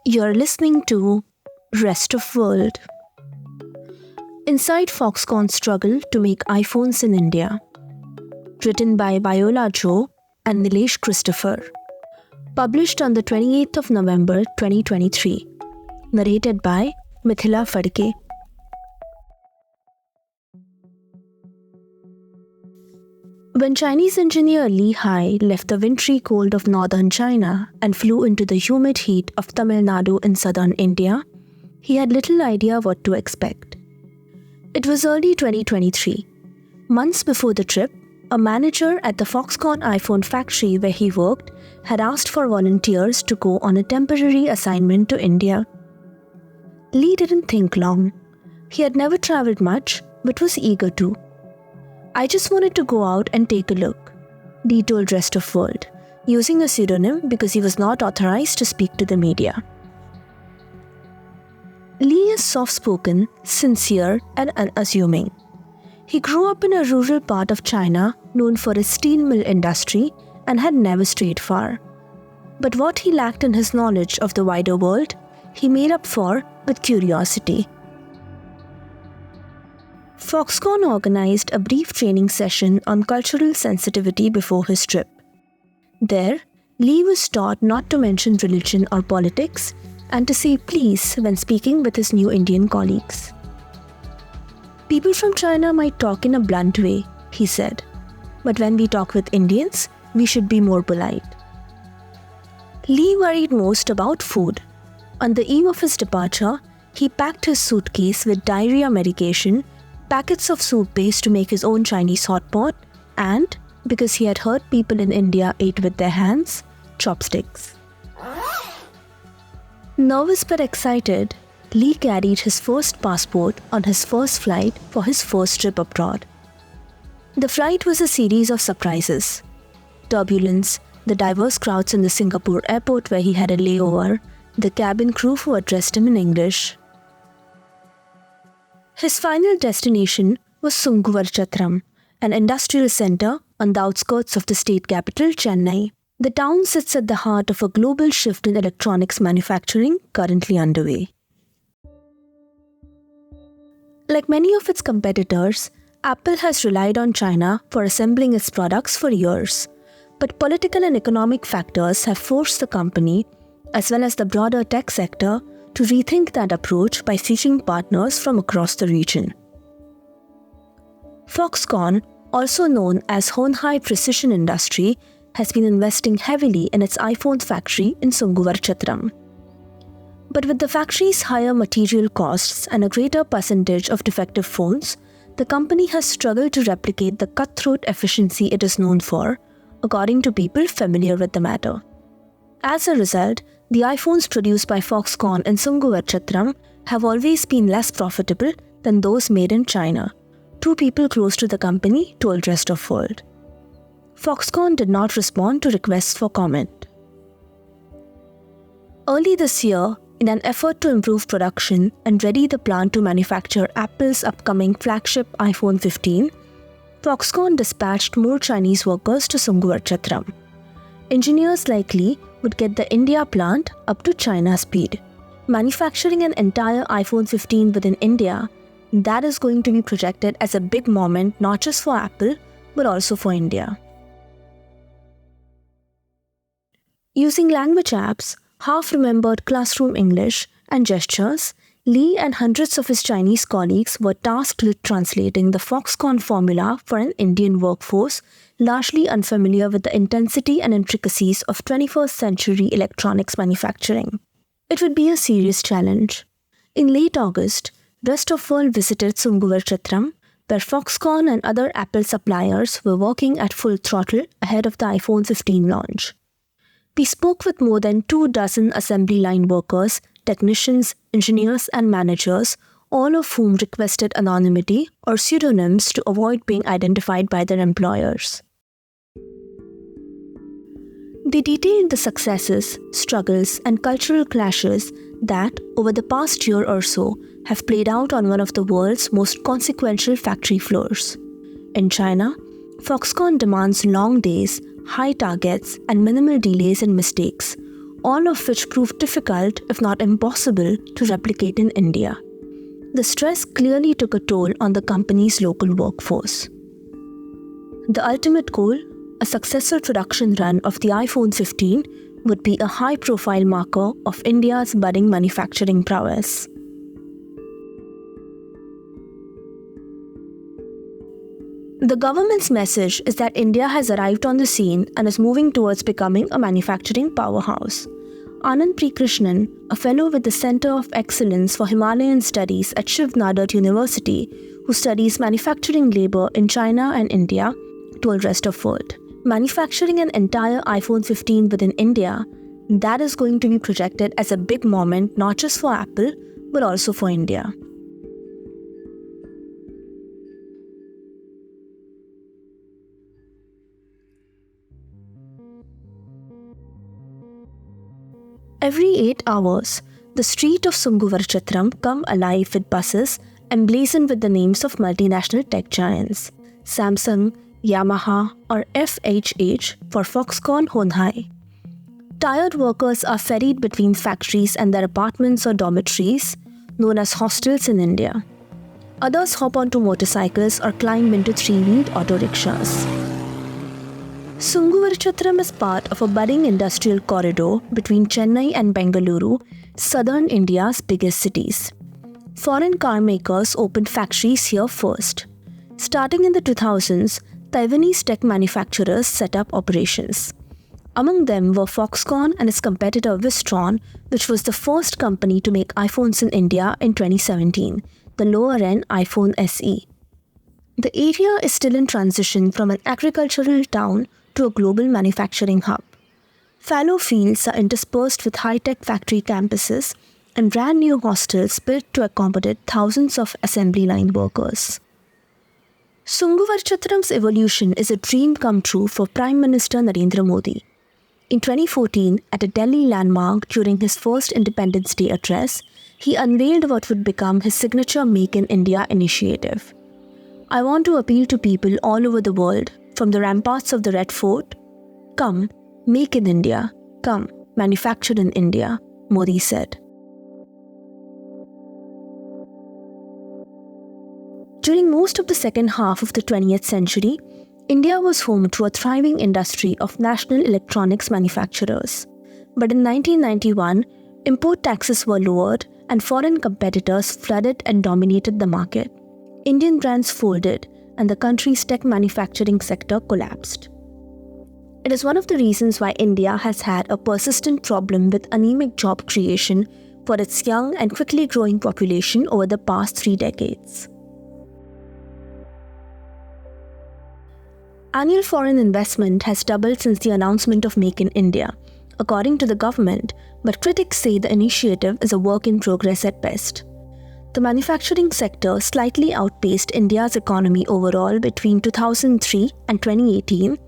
You're listening to Rest of World. Inside Foxconn's struggle to make iPhones in India. Written by Viola, Zhou and Nilesh Christopher. Published on the 28th of November 2023. Narrated by Mithila, Phadke. When Chinese engineer Li Hai left the wintry cold of northern China and flew into the humid heat of Tamil Nadu in southern India, he had little idea what to expect. It was early 2023. Months before the trip, a manager at the Foxconn iPhone factory where he worked had asked for volunteers to go on a temporary assignment to India. Li didn't think long. He had never traveled much, but was eager to. I just wanted to go out and take a look, Li told Rest of World, using a pseudonym because he was not authorized to speak to the media. Li is soft-spoken, sincere, and unassuming. He grew up in a rural part of China known for its steel mill industry and had never strayed far. But what he lacked in his knowledge of the wider world, he made up for with curiosity. Foxconn organized a brief training session on cultural sensitivity before his trip. There, Li was taught not to mention religion or politics and to say please when speaking with his new Indian colleagues. People from China might talk in a blunt way, he said, but when we talk with Indians, we should be more polite. Li worried most about food. On the eve of his departure, he packed his suitcase with diarrhea medication, packets of soup base to make his own Chinese hot pot, and, because he had heard people in India ate with their hands, chopsticks. Nervous but excited, Li carried his first passport on his first flight for his first trip abroad. The flight was a series of surprises. Turbulence, the diverse crowds in the Singapore airport where he had a layover, the cabin crew who addressed him in English. His final destination was Sunguvarachathram, an industrial center on the outskirts of the state capital, Chennai. The town sits at the heart of a global shift in electronics manufacturing currently underway. Like many of its competitors, Apple has relied on China for assembling its products for years. But political and economic factors have forced the company, as well as the broader tech sector, to rethink that approach by seeking partners from across the region. Foxconn, also known as Honhai Precision Industry, has been investing heavily in its iPhone factory in Sunguvarachathram. But with the factory's higher material costs and a greater percentage of defective phones, the company has struggled to replicate the cutthroat efficiency it is known for, according to people familiar with the matter. As a result, the iPhones produced by Foxconn in Sunguvarachathram have always been less profitable than those made in China, two people close to the company told Rest of World. Foxconn did not respond to requests for comment. Early this year, in an effort to improve production and ready the plant to manufacture Apple's upcoming flagship iPhone 15, Foxconn dispatched more Chinese workers to Sunguvarachathram. Engineers like Li would get the India plant up to China speed. Manufacturing an entire iPhone 15 within India, that is going to be projected as a big moment not just for Apple, but also for India. Using language apps, half-remembered classroom English, and gestures, Li and hundreds of his Chinese colleagues were tasked with translating the Foxconn formula for an Indian workforce largely unfamiliar with the intensity and intricacies of 21st century electronics manufacturing. It would be a serious challenge. In late August, Rest of World visited Sunguvarachathram, where Foxconn and other Apple suppliers were working at full throttle ahead of the iPhone 15 launch. We spoke with more than 24 assembly line workers, technicians, engineers, and managers, all of whom requested anonymity or pseudonyms to avoid being identified by their employers. They detailed the successes, struggles, and cultural clashes that, over the past year or so, have played out on one of the world's most consequential factory floors. In China, Foxconn demands long days, high targets, and minimal delays and mistakes, all of which proved difficult, if not impossible, to replicate in India. The stress clearly took a toll on the company's local workforce. The ultimate goal, a successful production run of the iPhone 15, would be a high-profile marker of India's budding manufacturing prowess. The government's message is that India has arrived on the scene and is moving towards becoming a manufacturing powerhouse. Anand Krishnan, a fellow with the Center of Excellence for Himalayan Studies at Shiv Nadar University, who studies manufacturing labor in China and India, told Rest of World, manufacturing an entire iPhone 15 within India, that is going to be projected as a big moment not just for Apple, but also for India. Every 8 hours, the street of Sunguvarchatram come alive with buses emblazoned with the names of multinational tech giants, Samsung, Yamaha, or FHH for Foxconn Honhai. Tired workers are ferried between factories and their apartments or dormitories, known as hostels in India. Others hop onto motorcycles or climb into three-wheeled auto rickshaws. Sunguvarchatram is part of a budding industrial corridor between Chennai and Bengaluru, southern India's biggest cities. Foreign car makers opened factories here first. Starting in the 2000s, Taiwanese tech manufacturers set up operations. Among them were Foxconn and its competitor Wistron, which was the first company to make iPhones in India in 2017, the lower-end iPhone SE. The area is still in transition from an agricultural town to a global manufacturing hub. Fallow fields are interspersed with high-tech factory campuses and brand new hostels built to accommodate thousands of assembly line workers. Sunguvarchatram's evolution is a dream come true for Prime Minister Narendra Modi. In 2014, at a Delhi landmark during his first Independence Day address, he unveiled what would become his signature Make in India initiative. I want to appeal to people all over the world, from the ramparts of the Red Fort, come, make in India, come, manufacture in India, Modi said. During most of the second half of the 20th century, India was home to a thriving industry of national electronics manufacturers. But in 1991, import taxes were lowered and foreign competitors flooded and dominated the market. Indian brands folded and the country's tech manufacturing sector collapsed. It is one of the reasons why India has had a persistent problem with anemic job creation for its young and quickly growing population over the past 3 decades. Annual foreign investment has doubled since the announcement of Make in India, according to the government, but critics say the initiative is a work in progress at best. The manufacturing sector slightly outpaced India's economy overall between 2003 and 2018,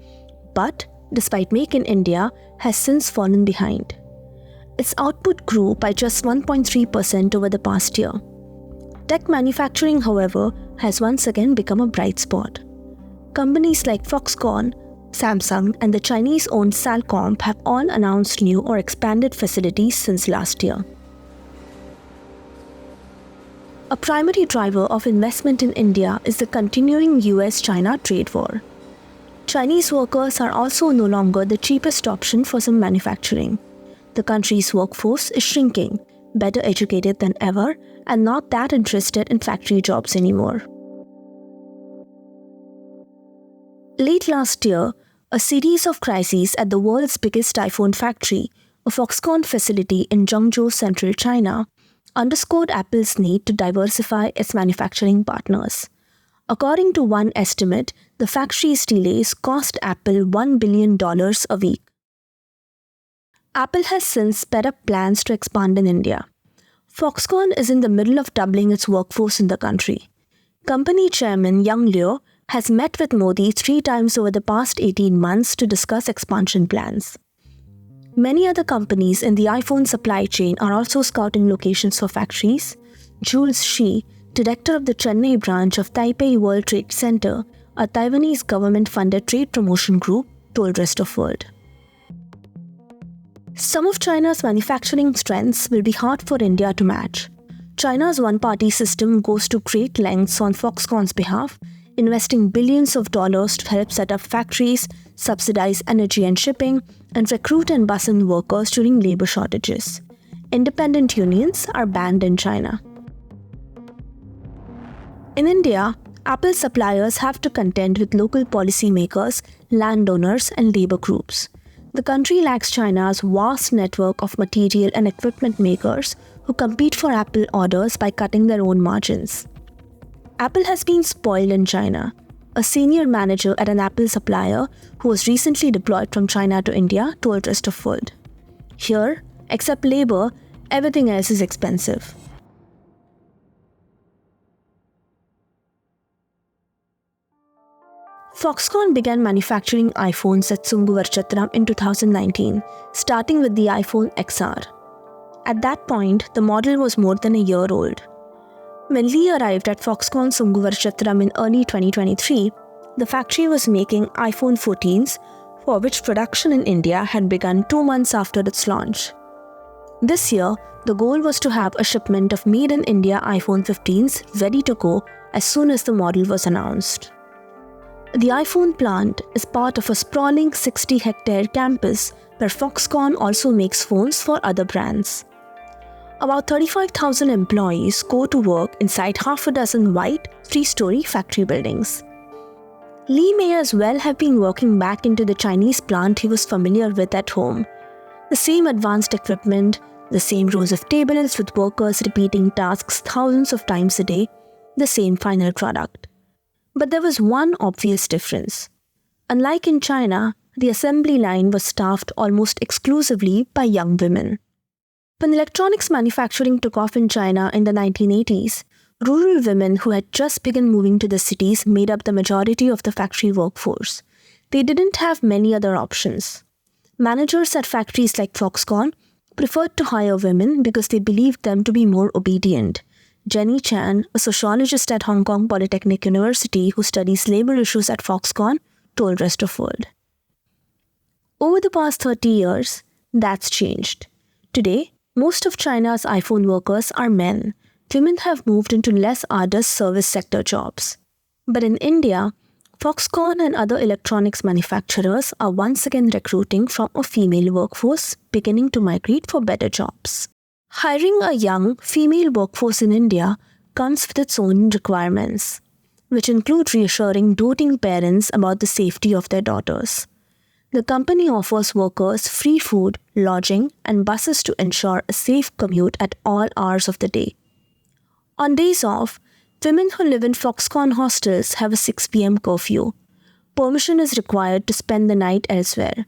but, despite Make in India, has since fallen behind. Its output grew by just 1.3% over the past year. Tech manufacturing, however, has once again become a bright spot. Companies like Foxconn, Samsung, and the Chinese-owned Salcomp have all announced new or expanded facilities since last year. A primary driver of investment in India is the continuing US-China trade war. Chinese workers are also no longer the cheapest option for some manufacturing. The country's workforce is shrinking, better educated than ever, and not that interested in factory jobs anymore. Late last year, a series of crises at the world's biggest iPhone factory, a Foxconn facility in Zhou, central China, underscored Apple's need to diversify its manufacturing partners. According to one estimate, the factory's delays cost Apple $1 billion a week. Apple has since sped up plans to expand in India. Foxconn is in the middle of doubling its workforce in the country. Company chairman Yang Liu has met with Modi 3 times over the past 18 months to discuss expansion plans. Many other companies in the iPhone supply chain are also scouting locations for factories. Jules Shi, director of the Chennai branch of Taipei World Trade Center, a Taiwanese government-funded trade promotion group, told Rest of World. Some of China's manufacturing strengths will be hard for India to match. China's one-party system goes to great lengths on Foxconn's behalf, investing billions of dollars to help set up factories, subsidize energy and shipping, and recruit and bus in workers during labor shortages. Independent unions are banned in China. In India, Apple suppliers have to contend with local policymakers, landowners, and labor groups. The country lacks China's vast network of material and equipment makers who compete for Apple orders by cutting their own margins. Apple has been spoiled in China. A senior manager at an Apple supplier who was recently deployed from China to India told Rest of World. Here, except labor, everything else is expensive. Foxconn began manufacturing iPhones at Zhou in 2019, starting with the iPhone XR. At that point, the model was more than a year old. When Lee arrived at Foxconn Zhou in early 2023, the factory was making iPhone 14s, for which production in India had begun 2 months after its launch. This year, the goal was to have a shipment of made-in-India iPhone 15s ready to go as soon as the model was announced. The iPhone plant is part of a sprawling 60-hectare campus where Foxconn also makes phones for other brands. About 35,000 employees go to work inside half a dozen white, 3-story factory buildings. Lee may as well have been working back into the Chinese plant he was familiar with at home. The same advanced equipment, the same rows of tables with workers repeating tasks thousands of times a day, the same final product. But there was one obvious difference. Unlike in China, the assembly line was staffed almost exclusively by young women. When electronics manufacturing took off in China in the 1980s, rural women who had just begun moving to the cities made up the majority of the factory workforce. They didn't have many other options. Managers at factories like Foxconn preferred to hire women because they believed them to be more obedient. Jenny Chan, a sociologist at Hong Kong Polytechnic University who studies labor issues at Foxconn, told Rest of World. Over the past 30 years, that's changed. Today, most of China's iPhone workers are men. Women have moved into less arduous service sector jobs. But in India, Foxconn and other electronics manufacturers are once again recruiting from a female workforce, beginning to migrate for better jobs. Hiring a young female workforce in India comes with its own requirements, which include reassuring doting parents about the safety of their daughters. The company offers workers free food, lodging, and buses to ensure a safe commute at all hours of the day. On days off, women who live in Foxconn hostels have a 6 p.m. curfew. Permission is required to spend the night elsewhere.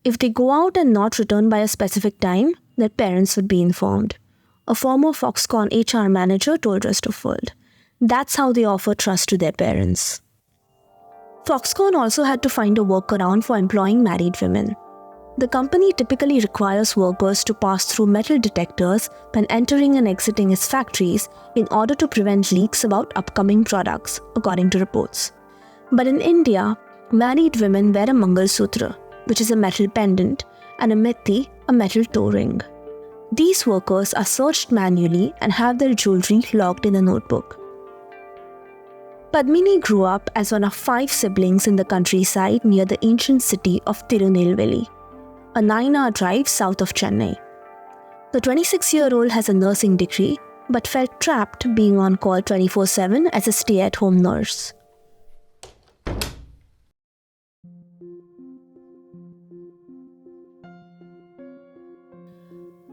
If they go out and not return by a specific time, their parents would be informed. A former Foxconn HR manager told Rest of World. That's how they offer trust to their parents. Foxconn also had to find a workaround for employing married women. The company typically requires workers to pass through metal detectors when entering and exiting its factories in order to prevent leaks about upcoming products, according to reports. But in India, married women wear a Mangalsutra, which is a metal pendant, and a Mithi, a metal toe ring. These workers are searched manually and have their jewelry logged in a notebook. Padmini grew up as one of 5 siblings in the countryside near the ancient city of Tirunelveli, a 9-hour drive south of Chennai. The 26-year-old has a nursing degree but felt trapped being on call 24/7 as a stay-at-home nurse.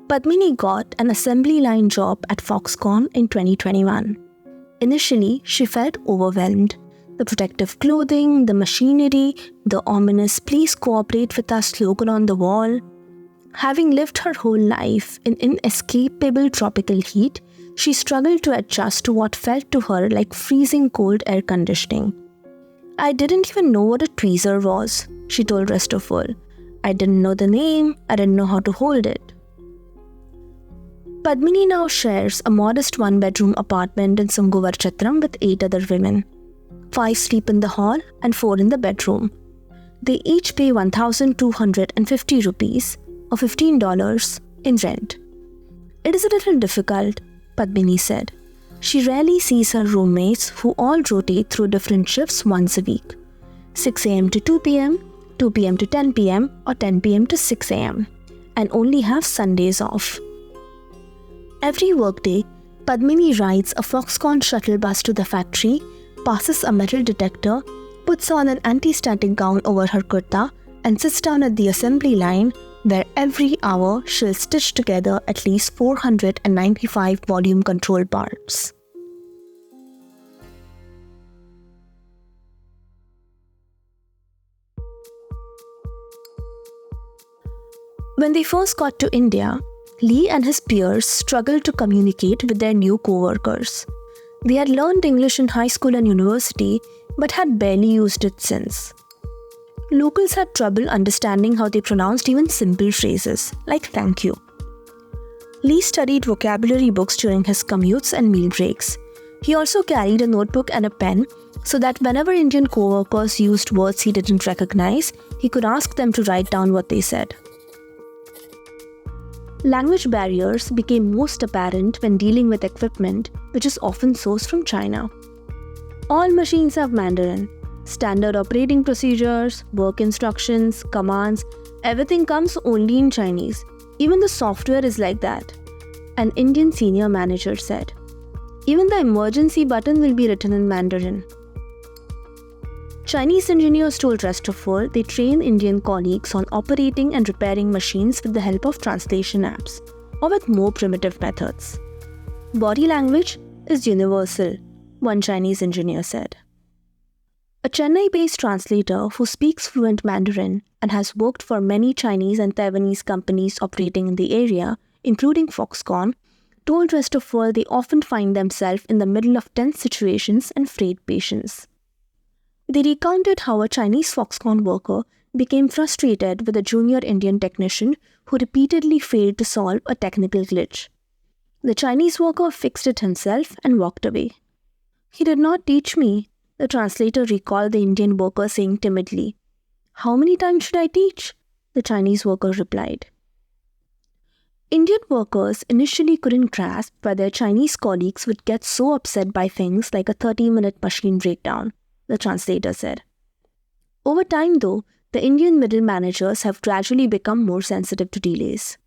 Padmini got an assembly line job at Foxconn in 2021. Initially, she felt overwhelmed. The protective clothing, the machinery, the ominous "please cooperate with us" slogan on the wall. Having lived her whole life in inescapable tropical heat, she struggled to adjust to what felt to her like freezing cold air conditioning. "I didn't even know what a tweezer was," she told Rest of World. "I didn't know the name, I didn't know how to hold it." Padmini now shares a modest 1-bedroom apartment in Sunguvarchatram with 8 other women. 5 sleep in the hall and 4 in the bedroom. They each pay 1,250 rupees, or $15 in rent. It is a little difficult, Padmini said. She rarely sees her roommates who all rotate through different shifts once a week. 6 a.m. to 2 p.m., 2 p.m. to 10 p.m. or 10 p.m. to 6 a.m. and only have Sundays off. Every workday, Padmini rides a Foxconn shuttle bus to the factory, passes a metal detector, puts on an anti-static gown over her kurta and sits down at the assembly line where every hour she'll stitch together at least 495 volume control parts. When they first got to India, Lee and his peers struggled to communicate with their new co-workers. They had learned English in high school and university, but had barely used it since. Locals had trouble understanding how they pronounced even simple phrases, like thank you. Lee studied vocabulary books during his commutes and meal breaks. He also carried a notebook and a pen so that whenever Indian co-workers used words he didn't recognize, he could ask them to write down what they said. Language barriers became most apparent when dealing with equipment which is often sourced from China. All machines have Mandarin. Standard operating procedures, work instructions, commands, everything comes only in Chinese. Even the software is like that, an Indian senior manager said. Even the emergency button will be written in Mandarin. Chinese engineers told Rest of World they train Indian colleagues on operating and repairing machines with the help of translation apps, or with more primitive methods. Body language is universal, one Chinese engineer said. A Chennai-based translator who speaks fluent Mandarin and has worked for many Chinese and Taiwanese companies operating in the area, including Foxconn, told Rest of World they often find themselves in the middle of tense situations and frayed patience. They recounted how a Chinese Foxconn worker became frustrated with a junior Indian technician who repeatedly failed to solve a technical glitch. The Chinese worker fixed it himself and walked away. "He did not teach me," the translator recalled the Indian worker saying timidly. "How many times should I teach?" the Chinese worker replied. Indian workers initially couldn't grasp why their Chinese colleagues would get so upset by things like a 30-minute machine breakdown, the translator said. Over time, though, the Indian middle managers have gradually become more sensitive to delays.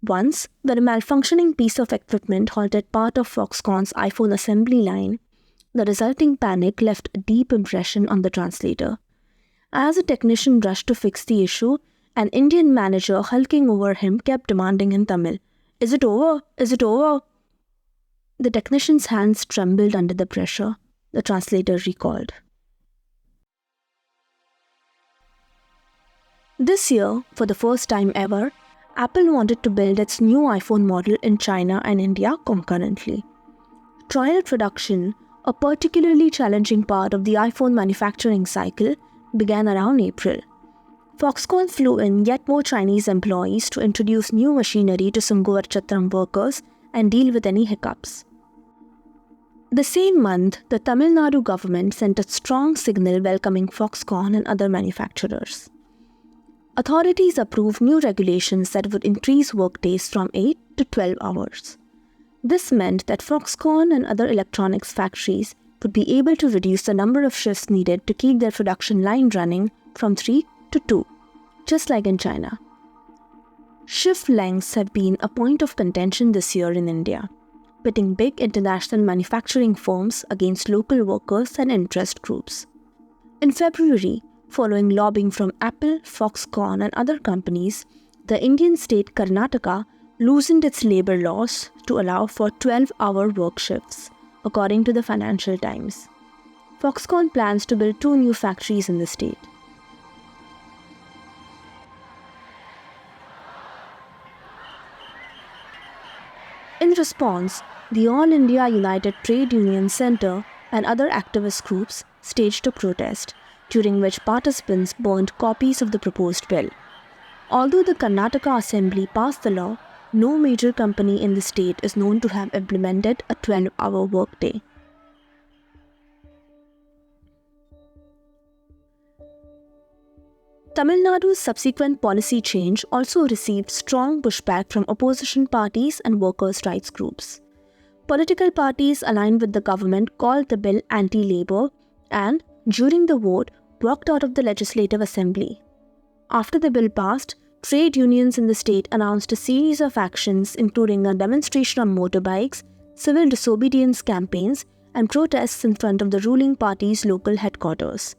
Once, when a malfunctioning piece of equipment halted part of Foxconn's iPhone assembly line, the resulting panic left a deep impression on the translator. As a technician rushed to fix the issue, an Indian manager hulking over him kept demanding in Tamil, "Is it over? Is it over?" The technician's hands trembled under the pressure, the translator recalled. This year, for the first time ever, Apple wanted to build its new iPhone model in China and India concurrently. Trial production, a particularly challenging part of the iPhone manufacturing cycle, began around April. Foxconn flew in yet more Chinese employees to introduce new machinery to Sungur Chatram workers and deal with any hiccups. The same month, the Tamil Nadu government sent a strong signal welcoming Foxconn and other manufacturers. Authorities approved new regulations that would increase workdays from 8 to 12 hours. This meant that Foxconn and other electronics factories would be able to reduce the number of shifts needed to keep their production line running from 3 to 2, just like in China. Shift lengths have been a point of contention this year in India, pitting big international manufacturing firms against local workers and interest groups. In February, following lobbying from Apple, Foxconn and other companies, the Indian state Karnataka loosened its labor laws to allow for 12-hour work shifts, according to the Financial Times. Foxconn plans to build 2 new factories in the state. In response, the All India United Trade Union Centre and other activist groups staged a protest, during which participants burned copies of the proposed bill. Although the Karnataka Assembly passed the law, no major company in the state is known to have implemented a 12-hour workday. Tamil Nadu's subsequent policy change also received strong pushback from opposition parties and workers' rights groups. Political parties aligned with the government called the bill anti-labor and, during the vote, walked out of the Legislative Assembly. After the bill passed, trade unions in the state announced a series of actions including a demonstration on motorbikes, civil disobedience campaigns, and protests in front of the ruling party's local headquarters.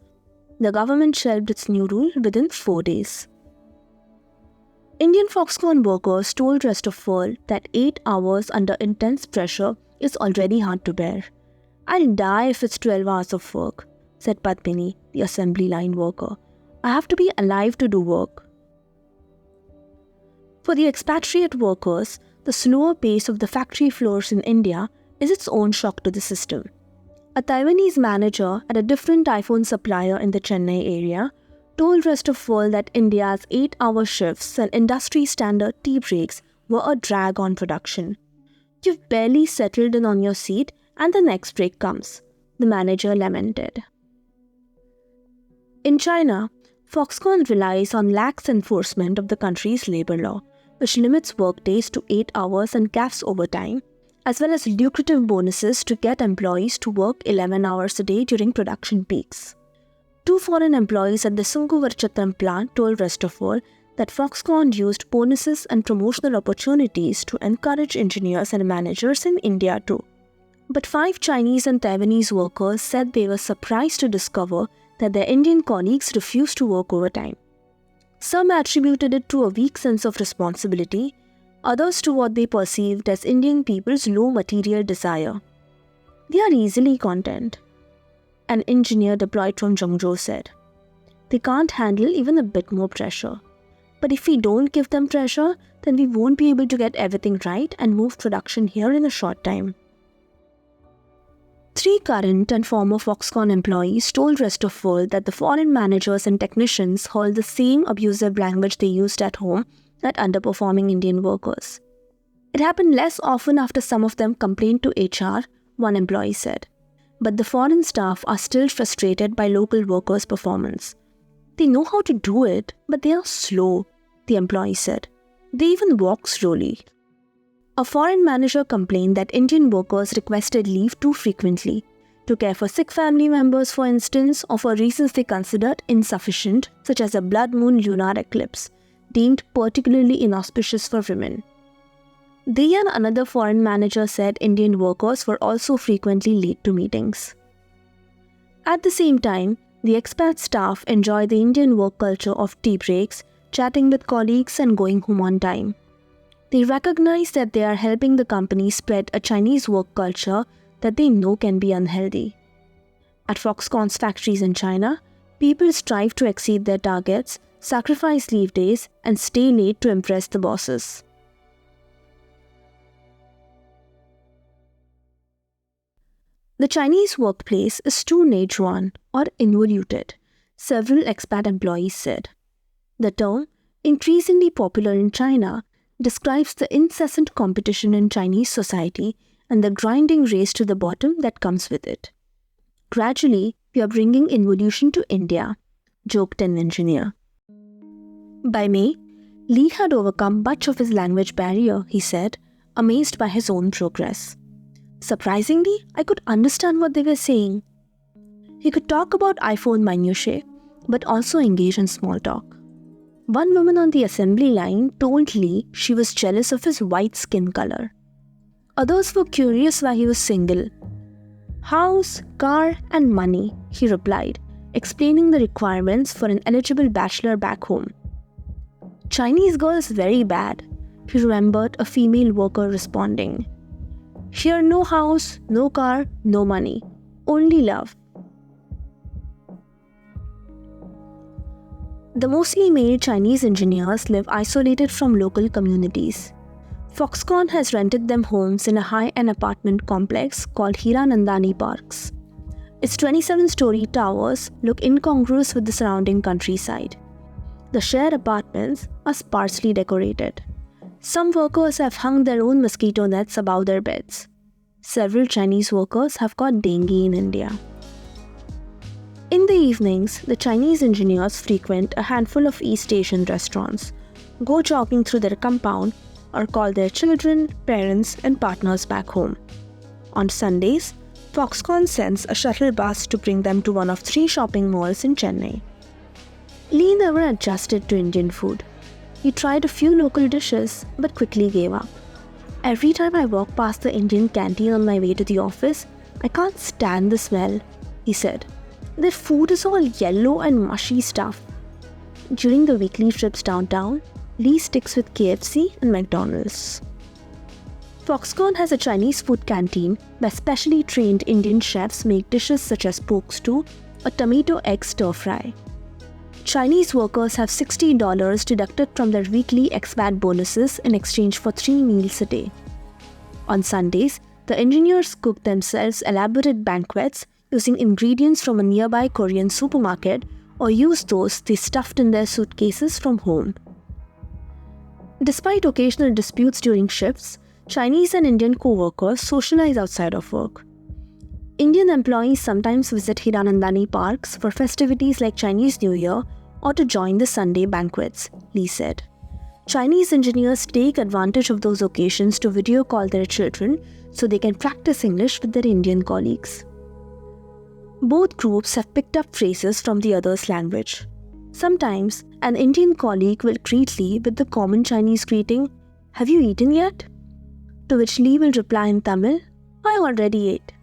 The government shelved its new rule within 4 days. Indian Foxconn workers told Rest of World that 8 hours under intense pressure is already hard to bear. "I'll die if it's 12 hours of work," said Padmini, the assembly line worker. "I have to be alive to do work." For the expatriate workers, the slower pace of the factory floors in India is its own shock to the system. A Taiwanese manager at a different iPhone supplier in the Chennai area told Rest of World that India's 8-hour shifts and industry-standard tea breaks were a drag on production. "You've barely settled in on your seat and the next break comes," the manager lamented. In China, Foxconn relies on lax enforcement of the country's labor law, which limits workdays to 8 hours and caps overtime, as well as lucrative bonuses to get employees to work 11 hours a day during production peaks. 2 foreign employees at the Sunguvarchatram plant told Rest of World that Foxconn used bonuses and promotional opportunities to encourage engineers and managers in India too. But 5 Chinese and Taiwanese workers said they were surprised to discover that their Indian colleagues refused to work overtime. Some attributed it to a weak sense of responsibility, others to what they perceived as Indian people's low material desire. "They are easily content," an engineer deployed from Zhou said. "They can't handle even a bit more pressure. But if we don't give them pressure, then we won't be able to get everything right and move production here in a short time." 3 current and former Foxconn employees told Rest of World that the foreign managers and technicians hurled the same abusive language they used at home at underperforming Indian workers. "It happened less often after some of them complained to HR," one employee said. "But the foreign staff are still frustrated by local workers' performance. They know how to do it, but they are slow," the employee said. "They even walk slowly." A foreign manager complained that Indian workers requested leave too frequently, to care for sick family members for instance, or for reasons they considered insufficient, such as a blood moon lunar eclipse, deemed particularly inauspicious for women. They and another foreign manager said Indian workers were also frequently late to meetings. At the same time, the expat staff enjoy the Indian work culture of tea breaks, chatting with colleagues and going home on time. They recognize that they are helping the company spread a Chinese work culture that they know can be unhealthy. At Foxconn's factories in China, people strive to exceed their targets, sacrifice leave days, and stay late to impress the bosses. The Chinese workplace is too neijuan or involuted, several expat employees said. The term, increasingly popular in China, describes the incessant competition in Chinese society and the grinding race to the bottom that comes with it. "Gradually, we are bringing involution to India," joked an engineer. By May, Lee had overcome much of his language barrier, he said, amazed by his own progress. "Surprisingly, I could understand what they were saying." He could talk about iPhone minutiae, but also engage in small talk. One woman on the assembly line told Lee she was jealous of his white skin color. Others were curious why he was single. "House, car, and money," he replied, explaining the requirements for an eligible bachelor back home. "Chinese girl is very bad," he remembered a female worker responding. "Here no house, no car, no money, only love." The mostly male Chinese engineers live isolated from local communities. Foxconn has rented them homes in a high-end apartment complex called Hiranandani Parks. Its 27-story towers look incongruous with the surrounding countryside. The shared apartments are sparsely decorated. Some workers have hung their own mosquito nets above their beds. Several Chinese workers have got dengue in India. In the evenings, the Chinese engineers frequent a handful of East Asian restaurants, go jogging through their compound, or call their children, parents, and partners back home. On Sundays, Foxconn sends a shuttle bus to bring them to one of 3 shopping malls in Chennai. Lee never adjusted to Indian food. He tried a few local dishes but quickly gave up. Every time I walk past the Indian canteen on my way to the office, I can't stand the smell, he said. Their food is all yellow and mushy stuff. During the weekly trips downtown, Lee sticks with KFC and McDonald's. Foxconn has a Chinese food canteen where specially trained Indian chefs make dishes such as pork stew or tomato egg stir fry. Chinese workers have $60 deducted from their weekly expat bonuses in exchange for 3 meals a day. On Sundays, the engineers cook themselves elaborate banquets using ingredients from a nearby Korean supermarket or use those they stuffed in their suitcases from home. Despite occasional disputes during shifts, Chinese and Indian co-workers socialize outside of work. Indian employees sometimes visit Hiranandani parks for festivities like Chinese New Year or to join the Sunday banquets, Lee said. Chinese engineers take advantage of those occasions to video call their children so they can practice English with their Indian colleagues. Both groups have picked up phrases from the other's language. Sometimes, an Indian colleague will greet Lee with the common Chinese greeting, "Have you eaten yet?" To which Lee will reply in Tamil, "I already ate."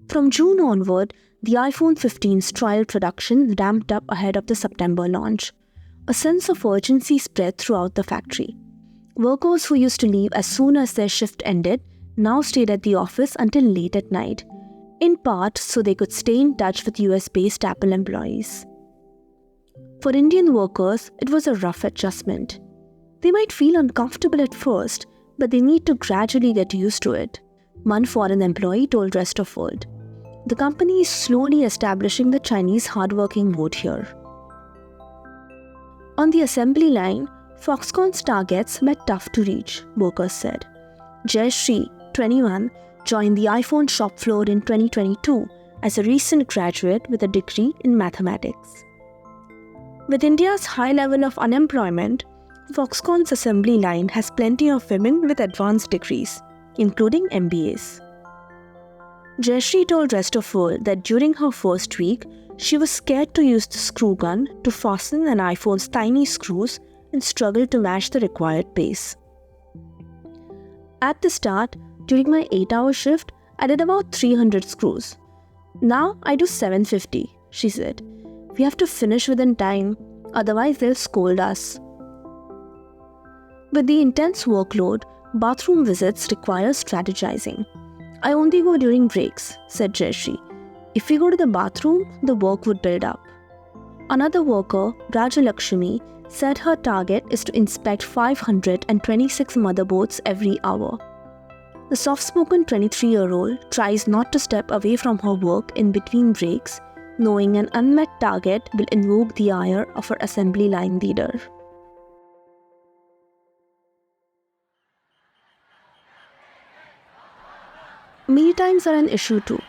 From June onward, the iPhone 15's trial production ramped up ahead of the September launch. A sense of urgency spread throughout the factory. Workers who used to leave as soon as their shift ended now stayed at the office until late at night, in part so they could stay in touch with US-based Apple employees. For Indian workers, it was a rough adjustment. They might feel uncomfortable at first, but they need to gradually get used to it, one foreign employee told Rest of World. The company is slowly establishing the Chinese hardworking mode here. On the assembly line, Foxconn's targets were tough to reach, workers said. Jayashree, 21, joined the iPhone shop floor in 2022 as a recent graduate with a degree in mathematics. With India's high level of unemployment, Foxconn's assembly line has plenty of women with advanced degrees, including MBAs. Jayashree told Rest of World that during her first week, she was scared to use the screw gun to fasten an iPhone's tiny screws and struggled to match the required pace. At the start, during my 8-hour shift, I did about 300 screws. Now I do 750, she said. We have to finish within time, otherwise they'll scold us. With the intense workload, bathroom visits require strategizing. I only go during breaks, said Jayashree. If we go to the bathroom, the work would build up. Another worker, Rajalakshmi, said her target is to inspect 526 motherboards every hour. The soft-spoken 23-year-old tries not to step away from her work in between breaks, knowing an unmet target will invoke the ire of her assembly line leader. Meal times are an issue too.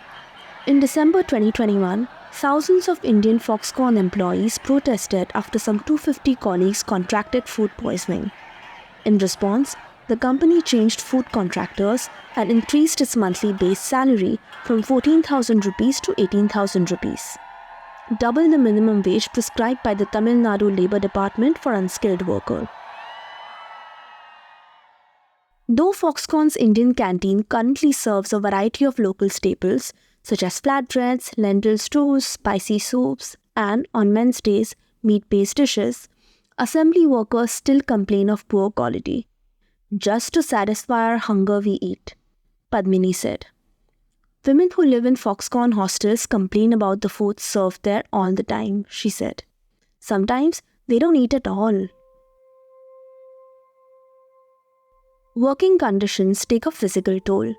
In December 2021, thousands of Indian Foxconn employees protested after some 250 colleagues contracted food poisoning. In response, the company changed food contractors and increased its monthly base salary from 14,000 rupees to 18,000 rupees, double the minimum wage prescribed by the Tamil Nadu Labour Department for unskilled workers. Though Foxconn's Indian canteen currently serves a variety of local staples such as flatbreads, lentil stews, spicy soups, and, on men's days, meat-based dishes, assembly workers still complain of poor quality. Just to satisfy our hunger we eat, Padmini said. Women who live in Foxconn hostels complain about the food served there all the time, she said. Sometimes they don't eat at all. Working conditions take a physical toll.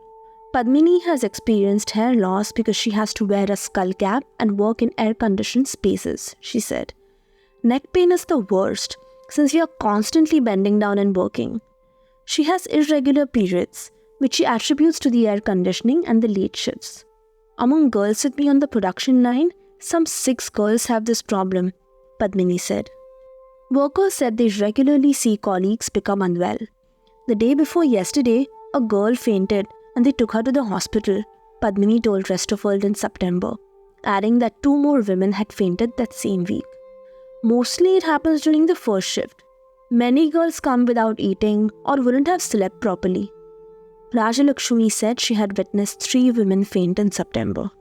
Padmini has experienced hair loss because she has to wear a skull cap and work in air-conditioned spaces, she said. Neck pain is the worst since we are constantly bending down and working. She has irregular periods, which she attributes to the air conditioning and the late shifts. Among girls with me on the production line, some 6 girls have this problem, Padmini said. Workers said they regularly see colleagues become unwell. The day before yesterday, a girl fainted and they took her to the hospital, Padmini told Rest of World in September, adding that 2 more women had fainted that same week. Mostly it happens during the first shift. Many girls come without eating or wouldn't have slept properly. Rajalakshmi said she had witnessed 3 women faint in September.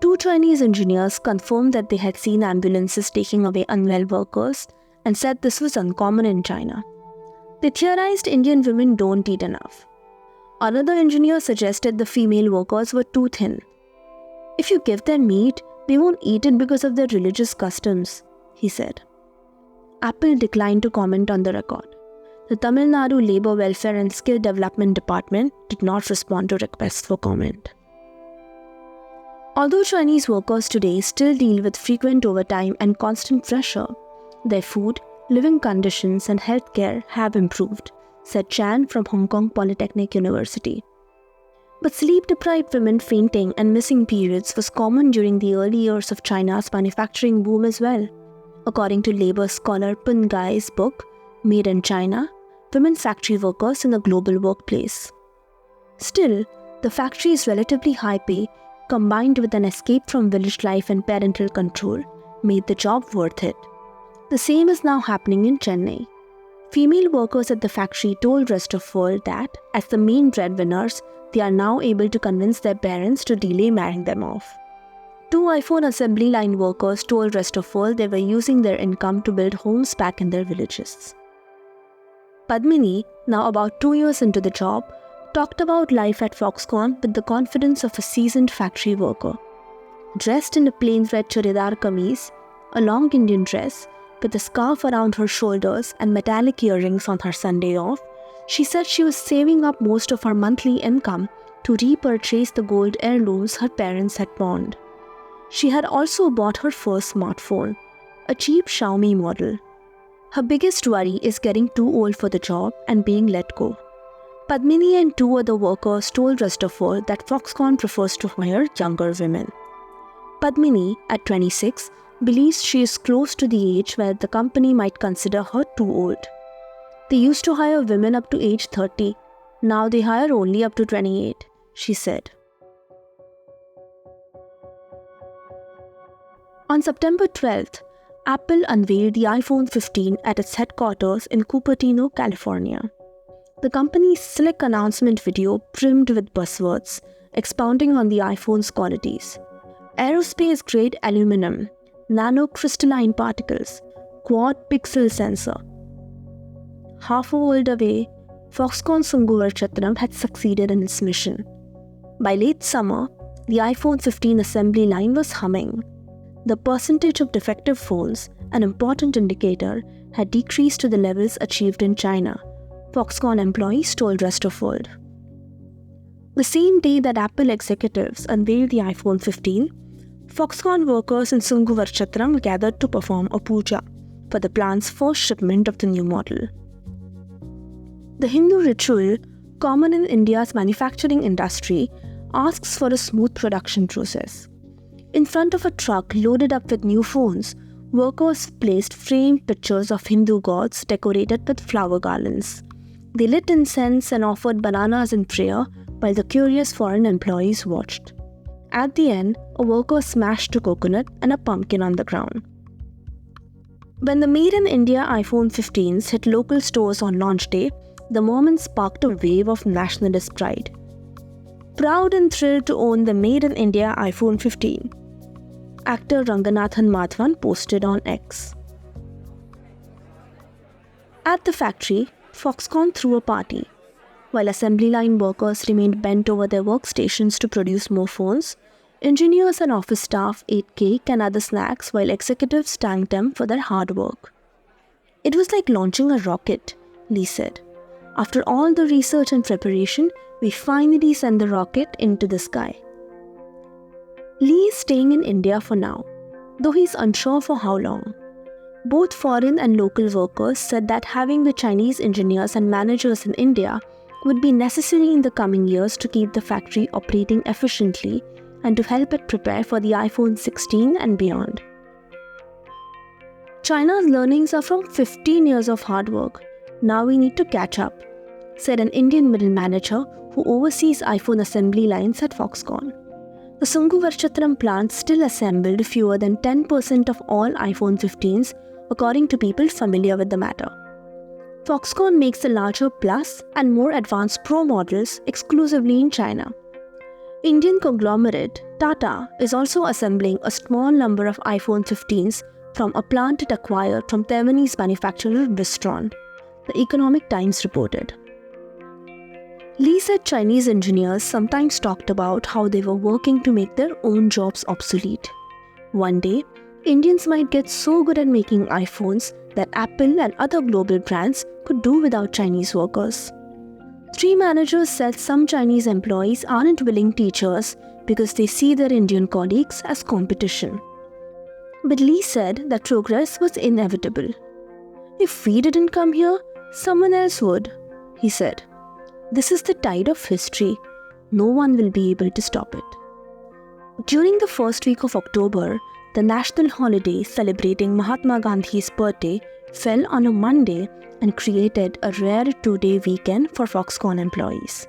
2 Chinese engineers confirmed that they had seen ambulances taking away unwell workers and said this was uncommon in China. They theorized Indian women don't eat enough. Another engineer suggested the female workers were too thin. If you give them meat, they won't eat it because of their religious customs, he said. Apple declined to comment on the record. The Tamil Nadu Labour Welfare and Skill Development Department did not respond to requests for comment. Although Chinese workers today still deal with frequent overtime and constant pressure, their food, living conditions and healthcare have improved, said Chan from Hong Kong Polytechnic University. But sleep-deprived women fainting and missing periods was common during the early years of China's manufacturing boom as well, according to labor scholar Pun Gai's book, Made in China, Women Factory Workers in the Global Workplace. Still, the factory's relatively high pay, combined with an escape from village life and parental control, made the job worth it. The same is now happening in Chennai. Female workers at the factory told Rest of World that, as the main breadwinners, they are now able to convince their parents to delay marrying them off. 2 iPhone assembly line workers told Rest of World they were using their income to build homes back in their villages. Padmini, now about 2 years into the job, talked about life at Foxconn with the confidence of a seasoned factory worker. Dressed in a plain red churidar kameez, a long Indian dress, with a scarf around her shoulders and metallic earrings on her Sunday off, she said she was saving up most of her monthly income to repurchase the gold heirlooms her parents had pawned. She had also bought her first smartphone, a cheap Xiaomi model. Her biggest worry is getting too old for the job and being let go. Padmini and 2 other workers told Rest of World that Foxconn prefers to hire younger women. Padmini, at 26, believes she is close to the age where the company might consider her too old. They used to hire women up to age 30. Now they hire only up to 28, she said. On September 12th, Apple unveiled the iPhone 15 at its headquarters in Cupertino, California. The company's slick announcement video brimmed with buzzwords, expounding on the iPhone's qualities. Aerospace-grade aluminum, nanocrystalline particles, quad-pixel sensor. Half a world away, Foxconn Sunguvarchatram had succeeded in its mission. By late summer, the iPhone 15 assembly line was humming. The percentage of defective phones, an important indicator, had decreased to the levels achieved in China, Foxconn employees told Rest of World. The same day that Apple executives unveiled the iPhone 15, Foxconn workers in Sunguvarchatram gathered to perform a puja for the plant's first shipment of the new model. The Hindu ritual, common in India's manufacturing industry, asks for a smooth production process. In front of a truck loaded up with new phones, workers placed framed pictures of Hindu gods decorated with flower garlands. They lit incense and offered bananas in prayer while the curious foreign employees watched. At the end, a worker smashed a coconut and a pumpkin on the ground. When the Made in India iPhone 15s hit local stores on launch day, the moment sparked a wave of nationalist pride. Proud and thrilled to own the Made in India iPhone 15, actor Ranganathan Madhavan posted on X. At the factory, Foxconn threw a party. While assembly line workers remained bent over their workstations to produce more phones, engineers and office staff ate cake and other snacks while executives thanked them for their hard work. It was like launching a rocket, Lee said. After all the research and preparation, we finally sent the rocket into the sky. Lee is staying in India for now, though he's unsure for how long. Both foreign and local workers said that having the Chinese engineers and managers in India would be necessary in the coming years to keep the factory operating efficiently and to help it prepare for the iPhone 16 and beyond. China's learnings are from 15 years of hard work. Now we need to catch up, said an Indian middle manager who oversees iPhone assembly lines at Foxconn. The Sunguvarchatram plant still assembled fewer than 10% of all iPhone 15s, according to people familiar with the matter. Foxconn makes the larger Plus and more advanced Pro models exclusively in China. Indian conglomerate Tata is also assembling a small number of iPhone 15s from a plant it acquired from Taiwanese manufacturer Wistron, the Economic Times reported. Lee said Chinese engineers sometimes talked about how they were working to make their own jobs obsolete. One day, Indians might get so good at making iPhones that Apple and other global brands could do without Chinese workers. Three managers said some Chinese employees aren't willing teachers because they see their Indian colleagues as competition. But Lee said that progress was inevitable. If we didn't come here, someone else would, he said. This is the tide of history. No one will be able to stop it. During the first week of October, the national holiday celebrating Mahatma Gandhi's birthday fell on a Monday and created a rare 2-day weekend for Foxconn employees.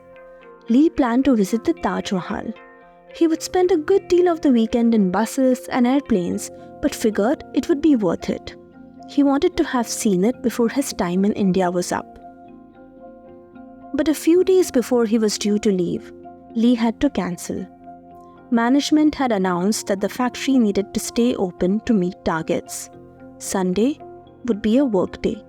Lee planned to visit the Taj Mahal. He would spend a good deal of the weekend in buses and airplanes, but figured it would be worth it. He wanted to have seen it before his time in India was up. But a few days before he was due to leave, Lee had to cancel. Management had announced that the factory needed to stay open to meet targets. Sunday would be a work day.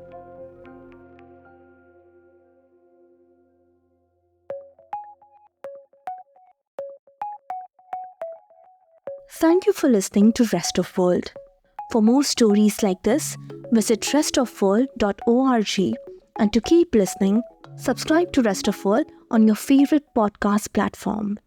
Thank you for listening to Rest of World. For more stories like this, visit restofworld.org, and to keep listening, subscribe to Rest of World on your favorite podcast platform.